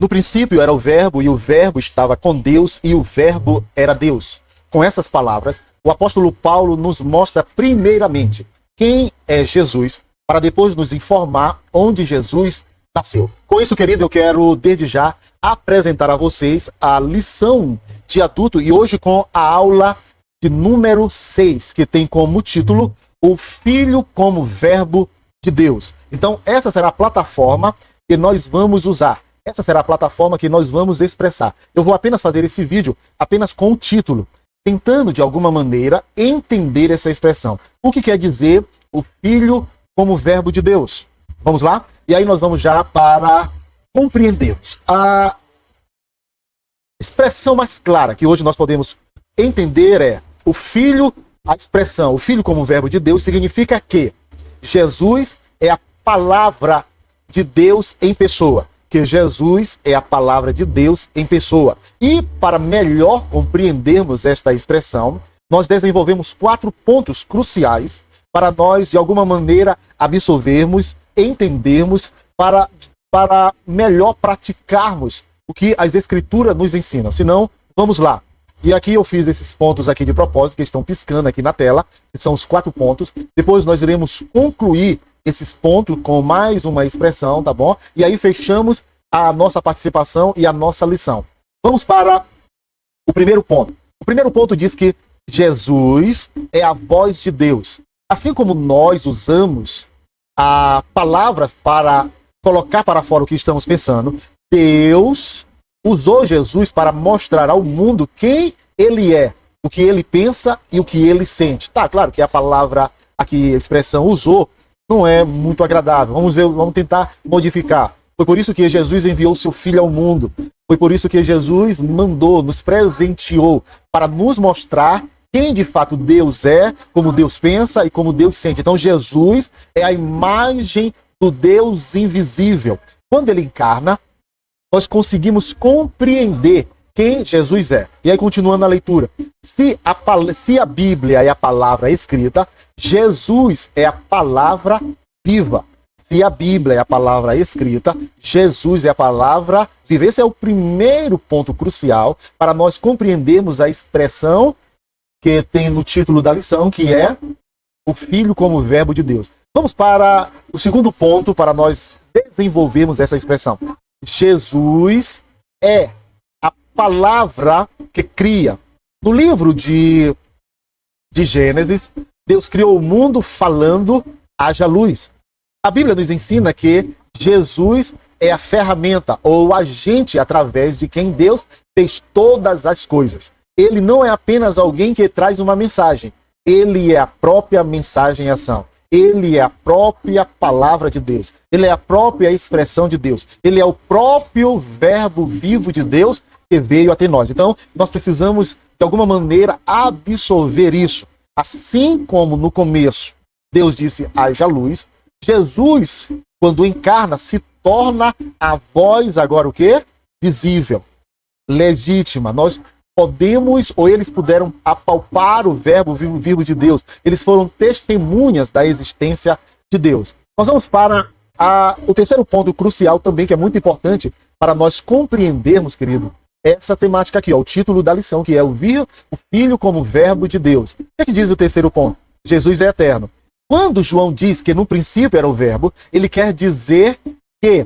No princípio era o Verbo, e o Verbo estava com Deus, e o Verbo era Deus. Com essas palavras, o apóstolo Paulo nos mostra primeiramente quem é Jesus, para depois nos informar onde Jesus nasceu. Com isso, querido, eu quero desde já apresentar a vocês a lição de adulto, e hoje com a aula de número 6, que tem como título O Filho como Verbo de Deus. Então, essa será a plataforma que nós vamos usar. Essa será a plataforma que nós vamos expressar. Eu vou apenas fazer esse vídeo apenas com o título, tentando de alguma maneira entender essa expressão. O que quer dizer o Filho como Verbo de Deus? Vamos lá? E aí nós vamos já para compreendermos. A expressão mais clara que hoje nós podemos entender é o Filho, a expressão o Filho como Verbo de Deus significa que Jesus é a palavra de Deus em pessoa. Que Jesus é a palavra de Deus em pessoa. E para melhor compreendermos esta expressão, nós desenvolvemos 4 pontos cruciais para nós, de alguma maneira, absorvermos, entendermos, para melhor praticarmos o que as Escrituras nos ensinam. Se não, vamos lá. E aqui eu fiz esses pontos aqui de propósito, que estão piscando aqui na tela, que são os 4 pontos. Depois nós iremos concluir esses pontos com mais uma expressão, tá bom? E aí fechamos a nossa participação e a nossa lição. Vamos para o primeiro ponto. O primeiro ponto diz que Jesus é a voz de Deus. Assim como nós usamos palavras para colocar para fora o que estamos pensando, Deus usou Jesus para mostrar ao mundo quem ele é, o que ele pensa e o que ele sente. Tá, claro que a palavra aqui, a expressão usou, não é muito agradável. Vamos tentar modificar. Foi por isso que Jesus enviou seu Filho ao mundo. Foi por isso que Jesus nos presenteou para nos mostrar quem de fato Deus é, como Deus pensa e como Deus sente. Então Jesus é a imagem do Deus invisível. Quando ele encarna, nós conseguimos compreender quem Jesus é. E aí, continuando a leitura. Se a Bíblia é a palavra escrita, Jesus é a palavra viva. Se a Bíblia é a palavra escrita, Jesus é a palavra viva. Esse é o primeiro ponto crucial para nós compreendermos a expressão que tem no título da lição, que é o Filho como Verbo de Deus. Vamos para o segundo ponto para nós desenvolvermos essa expressão. Jesus é a palavra que cria. No livro de Gênesis, Deus criou o mundo falando, haja luz. A Bíblia nos ensina que Jesus é a ferramenta ou o agente através de quem Deus fez todas as coisas. Ele não é apenas alguém que traz uma mensagem. Ele é a própria mensagem em ação. Ele é a própria palavra de Deus. Ele é a própria expressão de Deus. Ele é o próprio verbo vivo de Deus que veio até nós. Então, nós precisamos, de alguma maneira, absorver isso. Assim como no começo Deus disse, haja luz, Jesus, quando encarna, se torna a voz, agora o quê? Visível, legítima. Nós podemos, ou eles puderam apalpar o verbo vivo de Deus. Eles foram testemunhas da existência de Deus. Nós vamos para o terceiro ponto crucial também, que é muito importante para nós compreendermos, querido, essa temática aqui, ó, o título da lição, que é o Filho como Verbo de Deus. O que diz o terceiro ponto? Jesus é eterno. Quando João diz que no princípio era o verbo, ele quer dizer que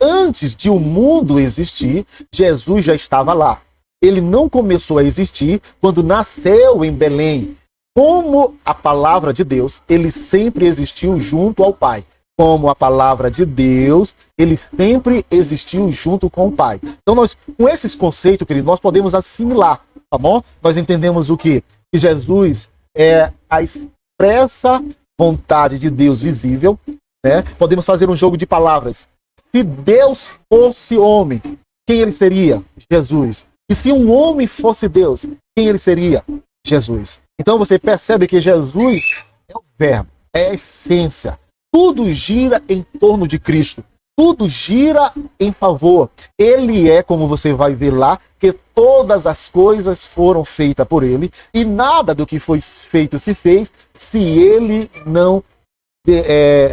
antes de o mundo existir, Jesus já estava lá. Ele não começou a existir quando nasceu em Belém. Como a palavra de Deus, ele sempre existiu junto ao Pai. Como a palavra de Deus, ele sempre existiu junto com o Pai. Então, com esses conceitos, querido, nós podemos assimilar, tá bom? Nós entendemos o quê? Que Jesus é a expressa vontade de Deus visível, né? Podemos fazer um jogo de palavras. Se Deus fosse homem, quem ele seria? Jesus. E se um homem fosse Deus, quem ele seria? Jesus. Então você percebe que Jesus é o verbo, é a essência. Tudo gira em torno de Cristo. Tudo gira em favor. Ele é, como você vai ver lá, que todas as coisas foram feitas por ele e nada do que foi feito se fez se ele não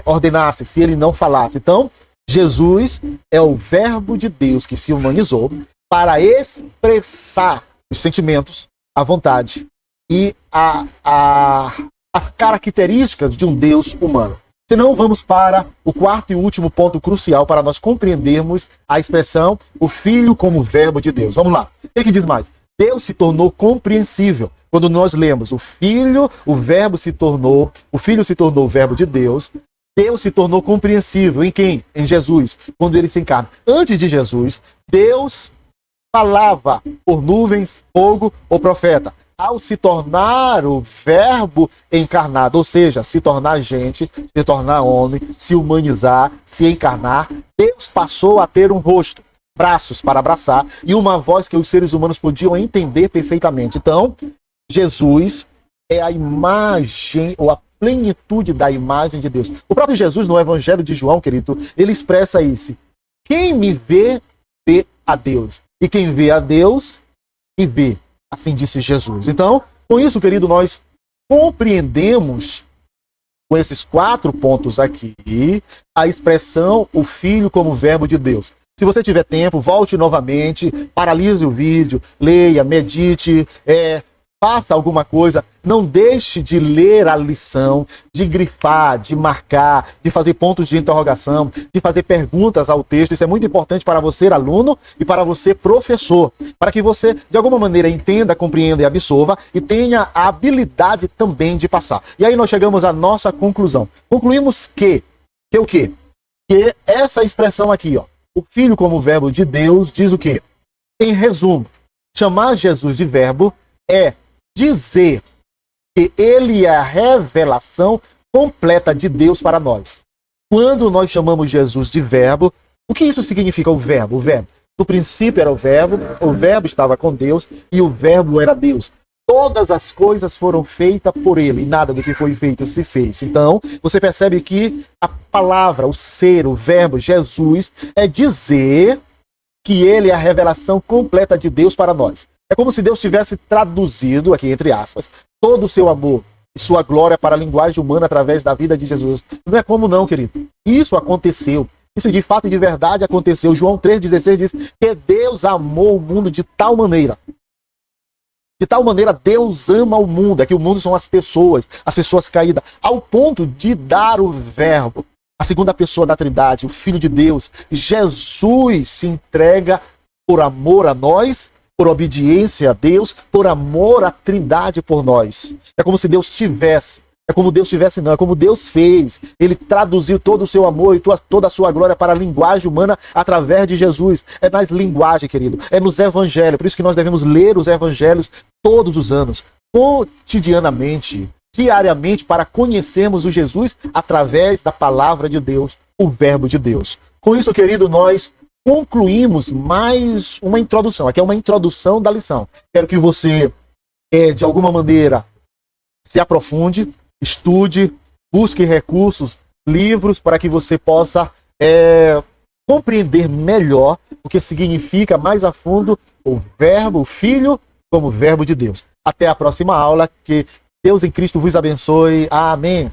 ordenasse, se ele não falasse. Então, Jesus é o Verbo de Deus que se humanizou para expressar os sentimentos, a vontade e as características de um Deus humano. Senão, vamos para o quarto e último ponto crucial para nós compreendermos a expressão o Filho como Verbo de Deus. Vamos lá. O que diz mais? Deus se tornou compreensível. Quando nós lemos o Filho se tornou o Verbo de Deus. Deus se tornou compreensível. Em quem? Em Jesus, quando ele se encarna. Antes de Jesus, Deus falava por nuvens, fogo ou profeta. Ao se tornar o Verbo encarnado, ou seja, se tornar gente, se tornar homem, se humanizar, se encarnar, Deus passou a ter um rosto, braços para abraçar e uma voz que os seres humanos podiam entender perfeitamente. Então, Jesus é a imagem ou a plenitude da imagem de Deus. O próprio Jesus, no Evangelho de João, querido, ele expressa isso. Quem me vê, vê a Deus. E quem vê a Deus, me vê. Assim disse Jesus. Então, com isso, querido, nós compreendemos, com esses 4 pontos aqui, a expressão o Filho como Verbo de Deus. Se você tiver tempo, volte novamente, paralise o vídeo, leia, medite, faça alguma coisa, não deixe de ler a lição, de grifar, de marcar, de fazer pontos de interrogação, de fazer perguntas ao texto. Isso é muito importante para você, aluno, e para você, professor, para que você, de alguma maneira, entenda, compreenda e absorva e tenha a habilidade também de passar. E aí nós chegamos à nossa conclusão. Concluímos que o quê? Que essa expressão aqui, ó, o Filho como Verbo de Deus, diz o quê? Em resumo, chamar Jesus de Verbo é dizer que ele é a revelação completa de Deus para nós. Quando nós chamamos Jesus de Verbo, o que isso significa, o Verbo? O Verbo. No princípio era o Verbo estava com Deus e o Verbo era Deus. Todas as coisas foram feitas por ele e nada do que foi feito se fez. Então, você percebe que a palavra, o ser, o Verbo, Jesus, é dizer que ele é a revelação completa de Deus para nós. É como se Deus tivesse traduzido, aqui entre aspas, todo o seu amor e sua glória para a linguagem humana através da vida de Jesus. Não é como não, querido. Isso aconteceu. Isso de fato e de verdade aconteceu. João 3,16 diz que Deus amou o mundo de tal maneira. De tal maneira Deus ama o mundo. É que o mundo são as pessoas caídas. Ao ponto de dar o Verbo, a segunda pessoa da Trindade, o Filho de Deus. Jesus se entrega por amor a nós, por obediência a Deus, por amor à Trindade por nós. É como se Deus tivesse, não, é como Deus fez. Ele traduziu todo o seu amor e toda a sua glória para a linguagem humana através de Jesus. É nas linguagens, querido, é nos evangelhos. Por isso que nós devemos ler os evangelhos todos os anos, cotidianamente, diariamente, para conhecermos o Jesus através da palavra de Deus, o Verbo de Deus. Com isso, querido, nós concluímos mais uma introdução. Aqui é uma introdução da lição. Quero que você, de alguma maneira, se aprofunde, estude, busque recursos, livros, para que você possa compreender melhor o que significa mais a fundo o Verbo, o Filho, como Verbo de Deus. Até a próxima aula. Que Deus em Cristo vos abençoe. Amém.